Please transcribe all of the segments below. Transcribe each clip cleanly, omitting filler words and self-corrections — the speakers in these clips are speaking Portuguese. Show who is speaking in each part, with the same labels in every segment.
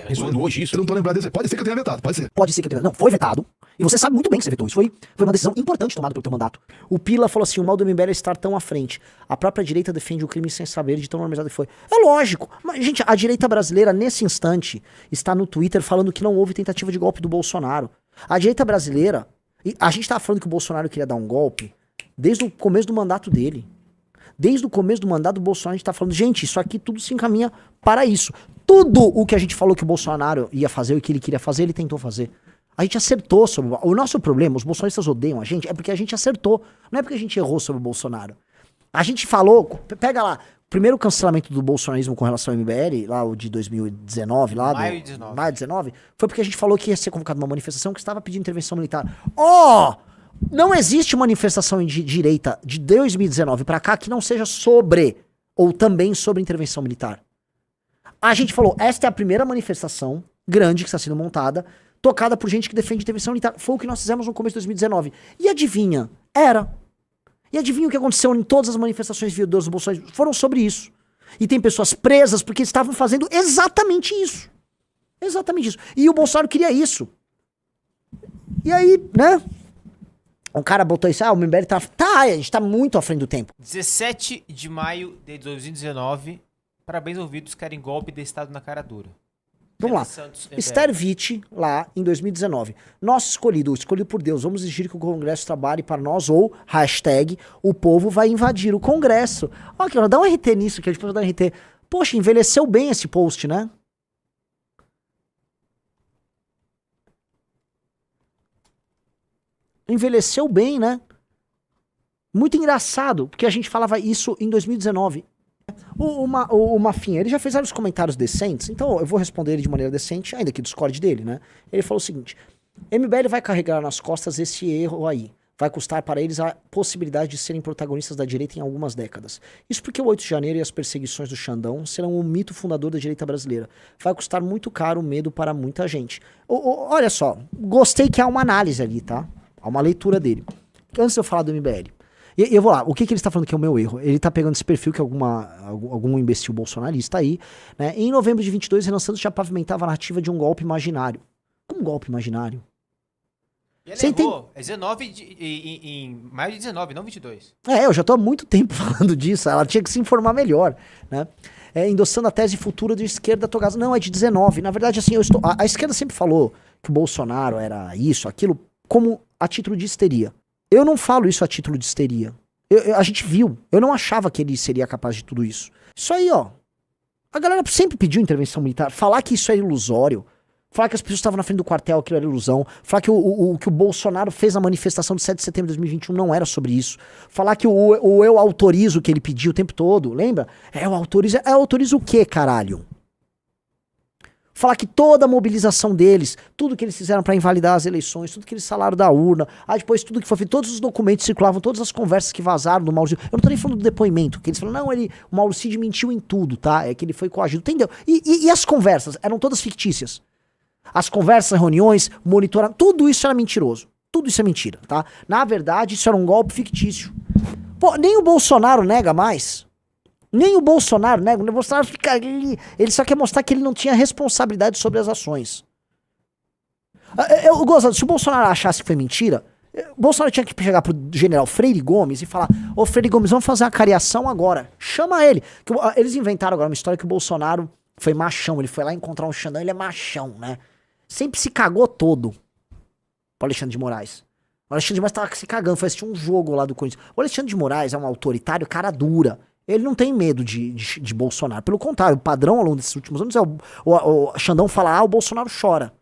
Speaker 1: ressoando hoje isso. Eu não tô lembrado desse. Pode ser que eu tenha vetado, pode ser.
Speaker 2: Pode ser que eu tenha... Não, foi vetado. E você sabe muito bem que você vetou. Isso foi uma decisão importante tomada pelo teu mandato. O Pila falou assim, o mal do MBL é estar tão à frente. A própria direita defende o crime sem saber de tão normalizado que foi. É lógico. Mas, gente, a direita brasileira, nesse instante, está no Twitter falando que não houve tentativa de golpe do Bolsonaro. A direita brasileira... E a gente tava falando que o Bolsonaro queria dar um golpe desde o começo do mandato dele. Desde o começo do mandato do Bolsonaro, a gente tá falando, gente, isso aqui tudo se encaminha para isso. Tudo o que a gente falou que o Bolsonaro ia fazer, o que ele queria fazer, ele tentou fazer. A gente acertou sobre o nosso problema, os bolsonaristas odeiam a gente, é porque a gente acertou. Não é porque a gente errou sobre o Bolsonaro. A gente falou, pega lá, o primeiro cancelamento do bolsonarismo com relação ao MBL, lá o de 2019, lá
Speaker 3: Maio de 19.
Speaker 2: Maio de 19, foi porque a gente falou que ia ser convocada uma manifestação que estava pedindo intervenção militar. Ó! Não existe manifestação de direita de 2019 pra cá que não seja sobre, ou também sobre intervenção militar. A gente falou, esta é a primeira manifestação grande que está sendo montada, tocada por gente que defende intervenção militar. Foi o que nós fizemos no começo de 2019. E adivinha? Era. E adivinha o que aconteceu em todas as manifestações viadoras do Bolsonaro? Foram sobre isso. E tem pessoas presas porque estavam fazendo exatamente isso. Exatamente isso. E o Bolsonaro queria isso. E aí, né? Um cara botou isso, o MBL tá... Tá, a gente tá muito à frente do tempo.
Speaker 3: 17 de maio de 2019, parabéns ouvidos, querem golpe de Estado na cara dura.
Speaker 2: Vamos lá.
Speaker 3: Santos,
Speaker 2: Esther Witt, lá em 2019. Nosso escolhido por Deus, vamos exigir que o Congresso trabalhe para nós, ou hashtag, o povo vai invadir o Congresso. Olha aqui, dá um RT nisso, que depois eu vou dar um RT. Poxa, envelheceu bem esse post, né? Envelheceu bem, né? Muito engraçado, porque a gente falava isso em 2019. O Mafinha, ele já fez vários comentários decentes, então eu vou responder ele de maneira decente, ainda que discorde dele, né? Ele falou o seguinte: MBL vai carregar nas costas esse erro aí. Vai custar para eles a possibilidade de serem protagonistas da direita em algumas décadas. Isso porque o 8 de janeiro e as perseguições do Xandão serão o mito fundador da direita brasileira. Vai custar muito caro o medo para muita gente. Olha só, gostei que há uma análise ali, tá? Há uma leitura dele. Antes de eu falar do MBL, eu vou lá, o que ele está falando que é o meu erro? Ele está pegando esse perfil que algum imbecil bolsonarista aí, né? Em novembro de 22, Renan Santos já pavimentava a narrativa de um golpe imaginário. Como um golpe imaginário?
Speaker 3: E ele errou, é 19 em maio de 19, não 22.
Speaker 2: Eu já tô há muito tempo falando disso, ela tinha que se informar melhor, né? Endossando a tese futura de esquerda togada. Não, é de 19. Na verdade, assim, a esquerda sempre falou que o Bolsonaro era isso, aquilo, como a título de histeria. Eu não falo isso a título de histeria. A gente viu. Eu não achava que ele seria capaz de tudo isso. Isso aí, ó. A galera sempre pediu intervenção militar. Falar que isso é ilusório. Falar que as pessoas estavam na frente do quartel, aquilo era ilusão. Falar que que o Bolsonaro fez na manifestação de 7 de setembro de 2021 não era sobre isso. Falar que eu autorizo o que ele pediu o tempo todo. Lembra? Eu autorizo. Autorizo o quê, caralho? Falar que toda a mobilização deles, tudo que eles fizeram pra invalidar as eleições, tudo que eles falaram da urna, depois tudo que foi feito, todos os documentos circulavam, todas as conversas que vazaram do Mauro Cid. Eu não tô nem falando do depoimento, que eles falaram, não, o Mauro Cid mentiu em tudo, tá? É que ele foi coagido, entendeu? E as conversas eram todas fictícias. As conversas, reuniões, monitorar, tudo isso era mentiroso. Tudo isso é mentira, tá? Na verdade, isso era um golpe fictício. Pô, nem o Bolsonaro nega mais. Nem o Bolsonaro nega. O Bolsonaro fica ali. Ele só quer mostrar que ele não tinha responsabilidade sobre as ações. Eu gosto, se o Bolsonaro achasse que foi mentira, o Bolsonaro tinha que chegar pro general Freire Gomes e falar: ô Freire Gomes, vamos fazer a cariação agora. Chama ele. Eles inventaram agora uma história que o Bolsonaro foi machão. Ele foi lá encontrar um Xandão, ele é machão, né? Sempre se cagou todo. O Alexandre de Moraes. O Alexandre de Moraes tava se cagando, foi assistir um jogo lá do Corinthians. O Alexandre de Moraes é um autoritário cara dura. Ele não tem medo de Bolsonaro. Pelo contrário, o padrão ao longo desses últimos anos é o Xandão fala, o Bolsonaro chora.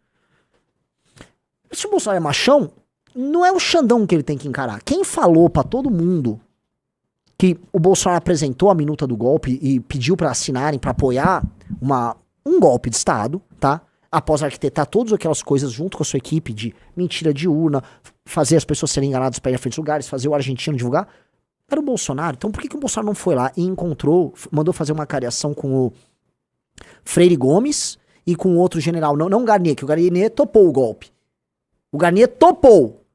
Speaker 2: Se o Bolsonaro é machão, não é o Xandão que ele tem que encarar. Quem falou pra todo mundo que o Bolsonaro apresentou a minuta do golpe e pediu pra assinarem, pra apoiar um golpe de Estado, tá? Após arquitetar todas aquelas coisas junto com a sua equipe de mentira de urna, fazer as pessoas serem enganadas pra ir à frente dos lugares, fazer o argentino divulgar, era o Bolsonaro. Então por que o Bolsonaro não foi lá e mandou fazer uma cariação com o Freire Gomes e com outro general, não o Garnier, que o Garnier topou o golpe. O Garnier topou.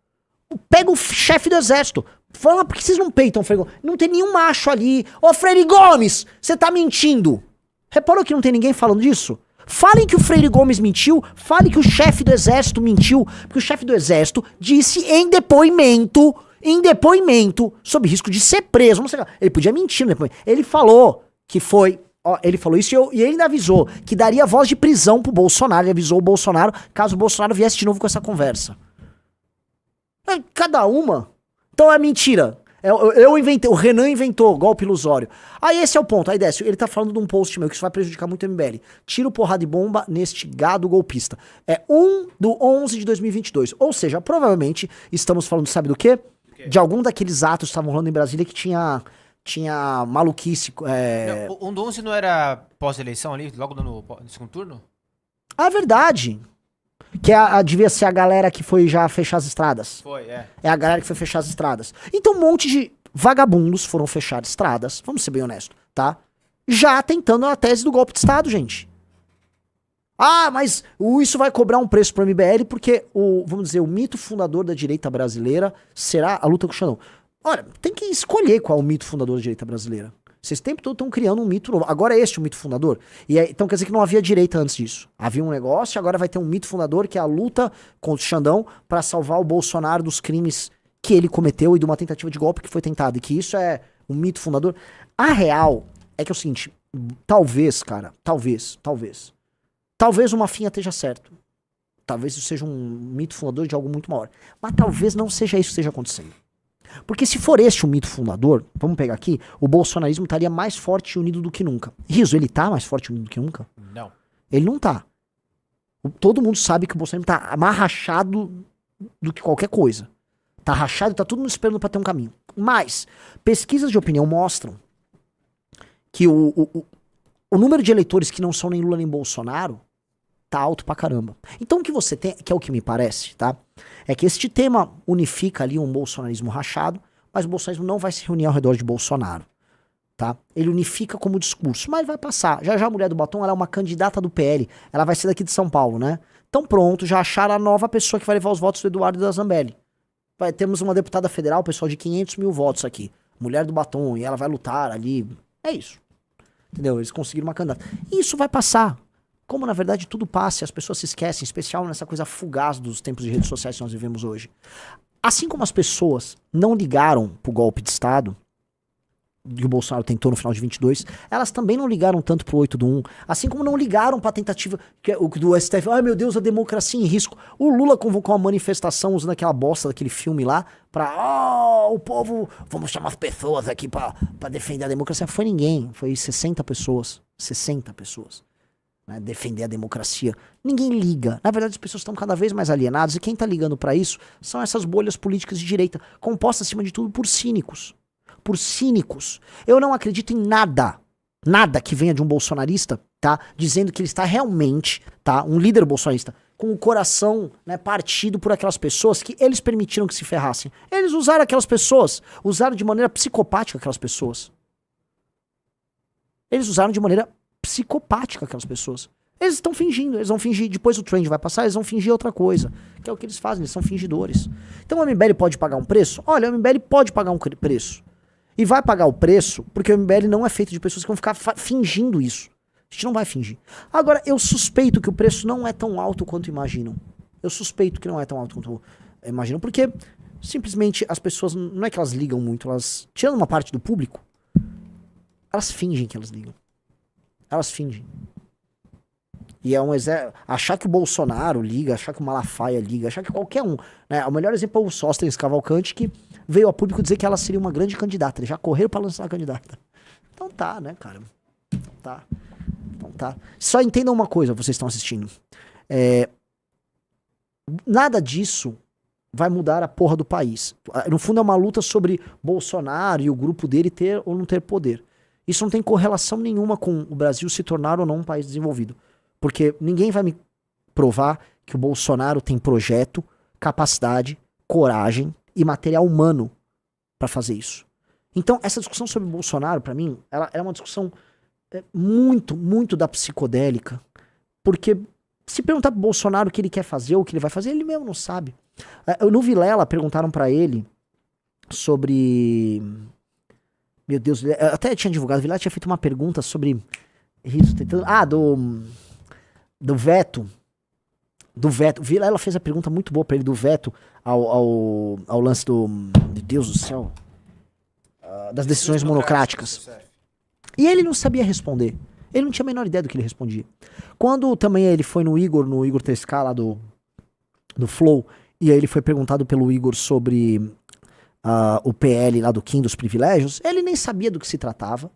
Speaker 2: Pega o chefe do exército. Fala, por que vocês não peitam o Freire Gomes? Não tem nenhum macho ali. Ô Freire Gomes, você tá mentindo. Reparou que não tem ninguém falando disso? Falem que o Freire Gomes mentiu, falem que o chefe do exército mentiu, porque o chefe do exército disse em depoimento, sob risco de ser preso, não sei, ele podia mentir no depoimento, ele falou que foi, ó, ele falou isso e ele ainda avisou que daria voz de prisão pro Bolsonaro, ele avisou o Bolsonaro, caso o Bolsonaro viesse de novo com essa conversa. Cada uma. Então é mentira. Eu inventei, o Renan inventou golpe ilusório. Aí esse é o ponto, aí desce, ele tá falando de um post meu que isso vai prejudicar muito o MBL. Tira o porrada de bomba neste gado golpista. É 1/11 de 2022. Ou seja, provavelmente estamos falando, sabe do quê? De algum daqueles atos que estavam rolando em Brasília que tinha maluquice.
Speaker 3: Não, o 11 não era pós-eleição ali, logo no segundo turno?
Speaker 2: Ah, é verdade. Que devia ser a galera que foi já fechar as estradas.
Speaker 3: Foi, é.
Speaker 2: É a galera que foi fechar as estradas. Então um monte de vagabundos foram fechar estradas, vamos ser bem honestos, tá? Já tentando a tese do golpe de Estado, gente. Ah, mas isso vai cobrar um preço pro MBL porque, vamos dizer, o mito fundador da direita brasileira será a luta com o Xandão. Olha, tem que escolher qual é o mito fundador da direita brasileira. Vocês o tempo todo estão criando um mito novo. Agora é este o mito fundador. Então quer dizer que não havia direita antes disso. Havia um negócio e agora vai ter um mito fundador que é a luta contra o Xandão para salvar o Bolsonaro dos crimes que ele cometeu e de uma tentativa de golpe que foi tentada. E que isso é um mito fundador. A real é que é o seguinte, talvez, cara, talvez o Mafinha esteja certo. Talvez isso seja um mito fundador de algo muito maior. Mas talvez não seja isso que esteja acontecendo. Porque se for este o mito fundador, vamos pegar aqui, o bolsonarismo estaria mais forte e unido do que nunca. Riso, ele tá mais forte e unido do que nunca?
Speaker 3: Não.
Speaker 2: Ele não tá. Todo mundo sabe que o bolsonarismo tá mais rachado do que qualquer coisa. Tá rachado e tá todo mundo esperando pra ter um caminho. Mas, pesquisas de opinião mostram que o número de eleitores que não são nem Lula nem Bolsonaro tá alto pra caramba. Então o que você tem, que é o que me parece, tá? É que este tema unifica ali um bolsonarismo rachado, mas o bolsonarismo não vai se reunir ao redor de Bolsonaro, tá? Ele unifica como discurso, mas vai passar. Já a mulher do batom, ela é uma candidata do PL, ela vai ser daqui de São Paulo, né? Então pronto, já acharam a nova pessoa que vai levar os votos do Eduardo e da Zambelli. Temos uma deputada federal, pessoal, de 500 mil votos aqui. Mulher do batom, e ela vai lutar ali. É isso. Entendeu? Eles conseguiram uma candidata. E isso vai passar. Como, na verdade, tudo passa e as pessoas se esquecem, em especial nessa coisa fugaz dos tempos de redes sociais que nós vivemos hoje. Assim como as pessoas não ligaram pro golpe de Estado, que o Bolsonaro tentou no final de 22, elas também não ligaram tanto pro 8 do 1. Assim como não ligaram pra tentativa do STF, ai meu Deus, a democracia em risco. O Lula convocou uma manifestação usando aquela bosta daquele filme lá pra, o povo, vamos chamar as pessoas aqui pra defender a democracia. Foi ninguém, foi 60 pessoas. 60 pessoas. Né, defender a democracia. Ninguém liga. Na verdade, as pessoas estão cada vez mais alienadas e quem tá ligando pra isso são essas bolhas políticas de direita, compostas acima de tudo por cínicos. Por cínicos. Eu não acredito em nada que venha de um bolsonarista, tá, dizendo que ele está realmente, tá, um líder bolsonarista, com o coração, né, partido por aquelas pessoas que eles permitiram que se ferrassem. Eles usaram aquelas pessoas, usaram de maneira psicopática aquelas pessoas. Eles usaram de maneira psicopática aquelas pessoas. Eles estão fingindo, eles vão fingir, depois o trend vai passar, eles vão fingir outra coisa. Que é o que eles fazem, eles são fingidores. Então o MBL pode pagar um preço? Olha, o MBL pode pagar um preço. E vai pagar o preço porque o MBL não é feito de pessoas que vão ficar fingindo isso. A gente não vai fingir. Agora, eu suspeito que o preço não é tão alto quanto imaginam. Eu suspeito que não é tão alto quanto imaginam, porque simplesmente as pessoas, não é que elas ligam muito, elas, tirando uma parte do público, elas fingem que elas ligam. Elas fingem. E é um achar que o Bolsonaro liga, achar que o Malafaia liga, achar que qualquer um, né? O melhor exemplo é o Sóstenes Cavalcante, que veio a público dizer que ela seria uma grande candidata. Eles já correram pra lançar a candidata. Então tá, né, cara? Então tá. Só entendam uma coisa, vocês estão assistindo. Nada disso vai mudar a porra do país. No fundo é uma luta sobre Bolsonaro e o grupo dele ter ou não ter poder. Isso não tem correlação nenhuma com o Brasil se tornar ou não um país desenvolvido. Porque ninguém vai me provar que o Bolsonaro tem projeto, capacidade, coragem e material humano pra fazer isso. Então, essa discussão sobre o Bolsonaro, pra mim, ela é uma discussão muito, muito da psicodélica. Porque se perguntar pro Bolsonaro o que ele quer fazer ou o que ele vai fazer, ele mesmo não sabe. No Vilela, perguntaram pra ele sobre... Meu Deus, até tinha divulgado, o Vilela tinha feito uma pergunta sobre... do veto. Ela fez a pergunta muito boa pra ele do veto ao lance do. Meu Deus do céu. Das decisões monocráticas. E ele não sabia responder. Ele não tinha a menor ideia do que ele respondia. Quando também ele foi no Igor 3K lá do Flow, e aí ele foi perguntado pelo Igor sobre o PL lá do Kim dos privilégios, ele nem sabia do que se tratava.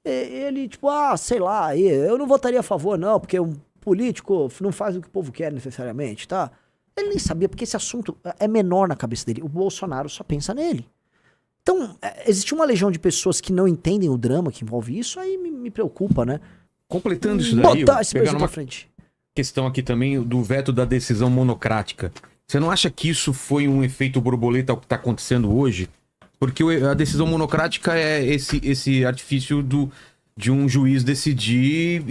Speaker 2: Ele, tipo, sei lá, eu não votaria a favor, não, porque um político não faz o que o povo quer necessariamente, tá? Ele nem sabia, porque esse assunto é menor na cabeça dele. O Bolsonaro só pensa nele. Então, existe uma legião de pessoas que não entendem o drama que envolve isso, aí me preocupa, né?
Speaker 4: Completando isso daí,
Speaker 2: Botar esse
Speaker 4: pegar
Speaker 2: Brasil
Speaker 4: uma
Speaker 2: pra frente.
Speaker 4: questão aqui também do veto da decisão monocrática. Você não acha que isso foi um efeito borboleta ao que está acontecendo hoje? Porque a decisão monocrática é esse artifício de um juiz decidir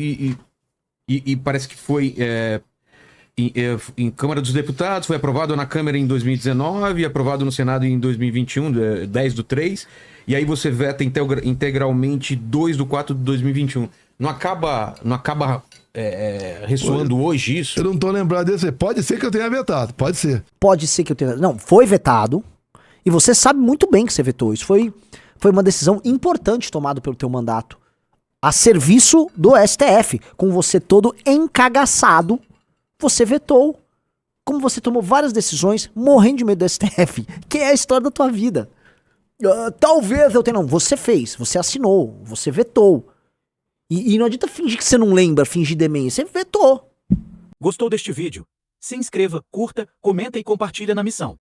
Speaker 4: e parece que foi em Câmara dos Deputados, foi aprovado na Câmara em 2019, aprovado no Senado em 2021, 10/3, e aí você veta integralmente 2/4 de 2021. Não acaba ressoando hoje isso?
Speaker 1: Eu não tô lembrado desse. Pode ser que eu tenha vetado, pode ser.
Speaker 2: Pode ser que eu tenha... Não, foi vetado. E você sabe muito bem que você vetou. Isso foi uma decisão importante tomada pelo teu mandato. A serviço do STF. Com você todo encagaçado, você vetou. Como você tomou várias decisões morrendo de medo do STF. Que é a história da tua vida. Talvez eu tenha... Não, você fez. Você assinou. Você vetou. E não adianta fingir que você não lembra, fingir demência. Você vetou.
Speaker 5: Gostou deste vídeo? Se inscreva, curta, comenta e compartilha na missão.